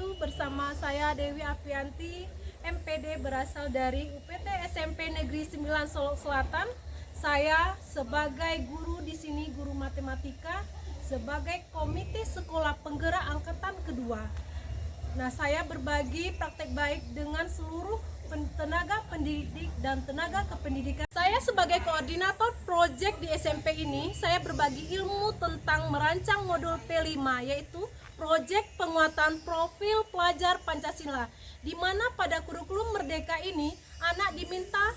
wabarakatuh. Bersama saya Dewi Afianti, MPD berasal dari UPT SMP Negeri 9 Solo Selatan. Saya sebagai guru di sini, guru matematika, sebagai komite sekolah penggerak angkatan kedua. Nah, saya berbagi praktek baik dengan seluruh tenaga pendidik dan tenaga kependidikan. Saya sebagai koordinator proyek di SMP ini, saya berbagi ilmu tentang merancang modul P5, yaitu proyek penguatan profil pelajar Pancasila, di mana pada kurikulum Merdeka ini, anak diminta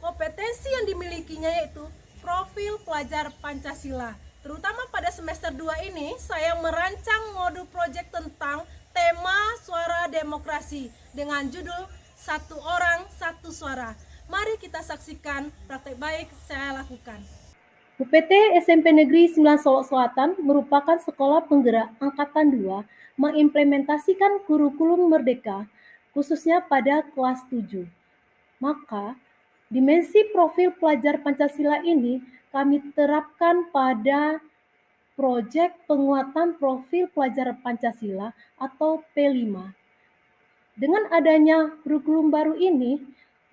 kompetensi yang dimilikinya yaitu profil pelajar Pancasila. Terutama pada semester 2 ini, saya merancang modul proyek tentang tema suara demokrasi dengan judul Satu Orang Satu Suara. Mari kita saksikan praktek baik saya lakukan. UPT SMP Negeri 9 Solo Selatan merupakan sekolah penggerak angkatan 2 mengimplementasikan kurikulum Merdeka, khususnya pada kelas 7. Maka, dimensi profil pelajar Pancasila ini kami terapkan pada proyek penguatan profil pelajar Pancasila atau P5. Dengan adanya kurikulum baru ini,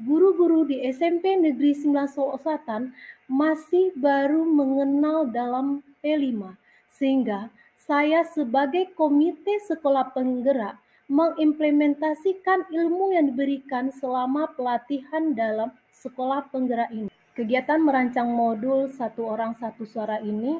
guru-guru di SMP Negeri 9 Solo Selatan masih baru mengenal dalam P5, sehingga saya sebagai komite sekolah penggerak mengimplementasikan ilmu yang diberikan selama pelatihan dalam sekolah penggerak ini. Kegiatan merancang modul Satu Orang Satu Suara ini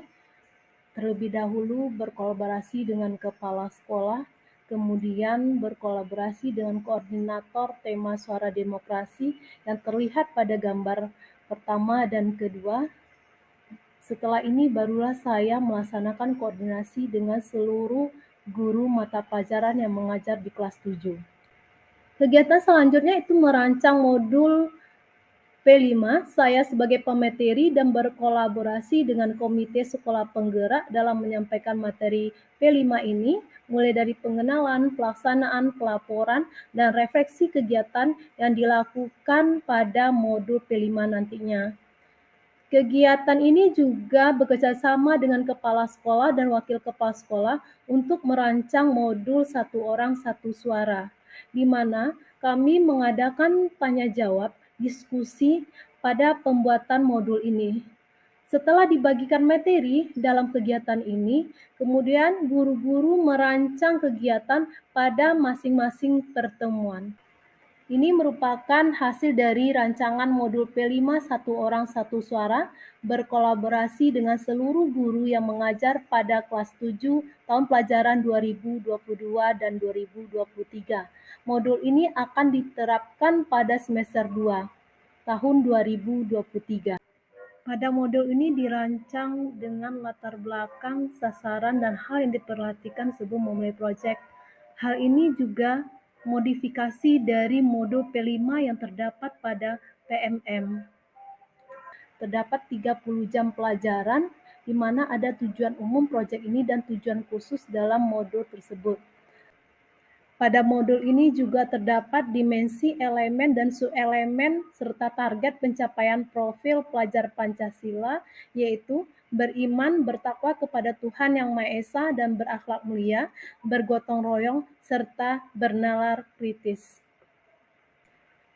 terlebih dahulu berkolaborasi dengan kepala sekolah, kemudian berkolaborasi dengan koordinator tema suara demokrasi yang terlihat pada gambar pertama dan kedua. Setelah ini barulah saya melaksanakan koordinasi dengan seluruh guru mata pelajaran yang mengajar di kelas 7. Kegiatan selanjutnya itu merancang modul P5, saya sebagai pemateri dan berkolaborasi dengan komite sekolah penggerak dalam menyampaikan materi P5 ini, mulai dari pengenalan, pelaksanaan, pelaporan, dan refleksi kegiatan yang dilakukan pada modul P5 nantinya. Kegiatan ini juga bekerjasama dengan kepala sekolah dan wakil kepala sekolah untuk merancang modul Satu Orang Satu Suara, di mana kami mengadakan tanya jawab, diskusi pada pembuatan modul ini. Setelah dibagikan materi dalam kegiatan ini, kemudian guru-guru merancang kegiatan pada masing-masing pertemuan. Ini merupakan hasil dari rancangan modul P5 Satu Orang Satu Suara berkolaborasi dengan seluruh guru yang mengajar pada kelas 7 tahun pelajaran 2022 dan 2023. Modul ini akan diterapkan pada semester 2 tahun 2023. Pada modul ini dirancang dengan latar belakang, sasaran, dan hal yang diperhatikan sebelum memulai proyek. Hal ini juga modifikasi dari modul P5 yang terdapat pada PMM. Terdapat 30 jam pelajaran, di mana ada tujuan umum proyek ini dan tujuan khusus dalam modul tersebut. Pada modul ini juga terdapat dimensi, elemen, dan subelemen serta target pencapaian profil pelajar Pancasila, yaitu beriman, bertakwa kepada Tuhan Yang Maha Esa, dan berakhlak mulia, bergotong royong, serta bernalar kritis.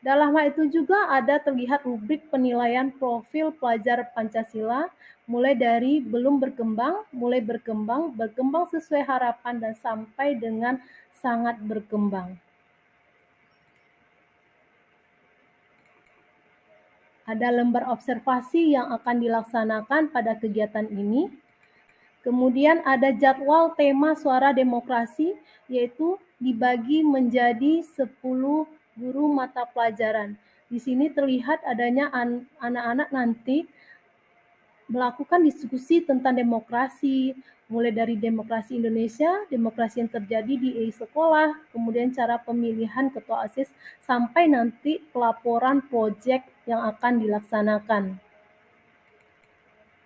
Dalam hal itu juga ada terlihat rubrik penilaian profil pelajar Pancasila, mulai dari belum berkembang, mulai berkembang, berkembang sesuai harapan, dan sampai dengan sangat berkembang. Ada lembar observasi yang akan dilaksanakan pada kegiatan ini. Kemudian ada jadwal tema suara demokrasi, yaitu dibagi menjadi 10 guru mata pelajaran. Di sini terlihat adanya anak-anak nanti melakukan diskusi tentang demokrasi, mulai dari demokrasi Indonesia, demokrasi yang terjadi di sekolah, kemudian cara pemilihan ketua OSIS, sampai nanti pelaporan proyek yang akan dilaksanakan.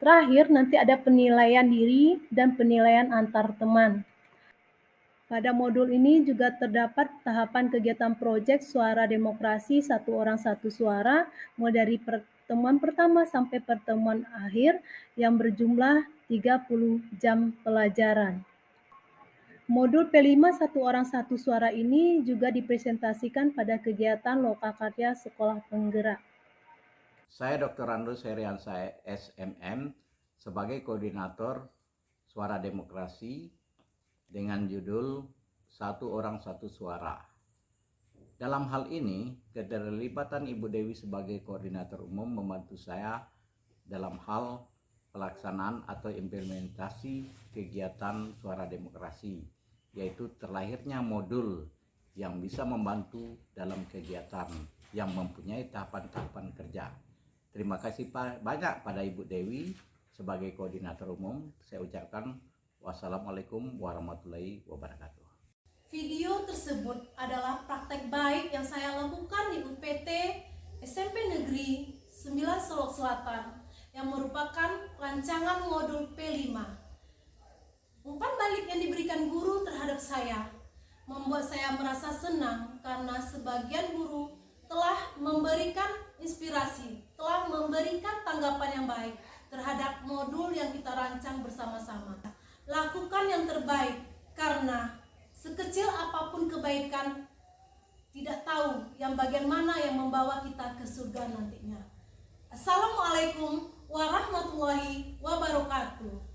Terakhir, nanti ada penilaian diri dan penilaian antar teman. Pada modul ini juga terdapat tahapan kegiatan proyek suara demokrasi Satu Orang Satu Suara, mulai dari pertemuan pertama sampai pertemuan akhir yang berjumlah 30 jam pelajaran. Modul P5 Satu Orang Satu Suara ini juga dipresentasikan pada kegiatan Lokakarya Sekolah Penggerak. Saya Dr. Randus Heriansyah SMM sebagai koordinator Suara Demokrasi dengan judul Satu Orang Satu Suara. Dalam hal ini, keterlibatan Ibu Dewi sebagai koordinator umum membantu saya dalam hal pelaksanaan atau implementasi kegiatan Suara Demokrasi, yaitu terlahirnya modul yang bisa membantu dalam kegiatan yang mempunyai tahapan-tahapan kerja. Terima kasih banyak pada Ibu Dewi sebagai koordinator umum. Saya ucapkan wassalamualaikum warahmatullahi wabarakatuh. Video tersebut adalah praktek baik yang saya lakukan di UPT SMP Negeri 9 Solok Selatan yang merupakan rancangan modul P5. Umpan balik yang diberikan guru terhadap saya membuat saya merasa senang karena sebagian guru telah memberikan inspirasi, telah memberikan tanggapan yang baik terhadap modul yang kita rancang bersama-sama. Lakukan yang terbaik karena sekecil apapun kebaikan, tidak tahu yang bagian mana yang membawa kita ke surga nantinya. Assalamualaikum warahmatullahi wabarakatuh.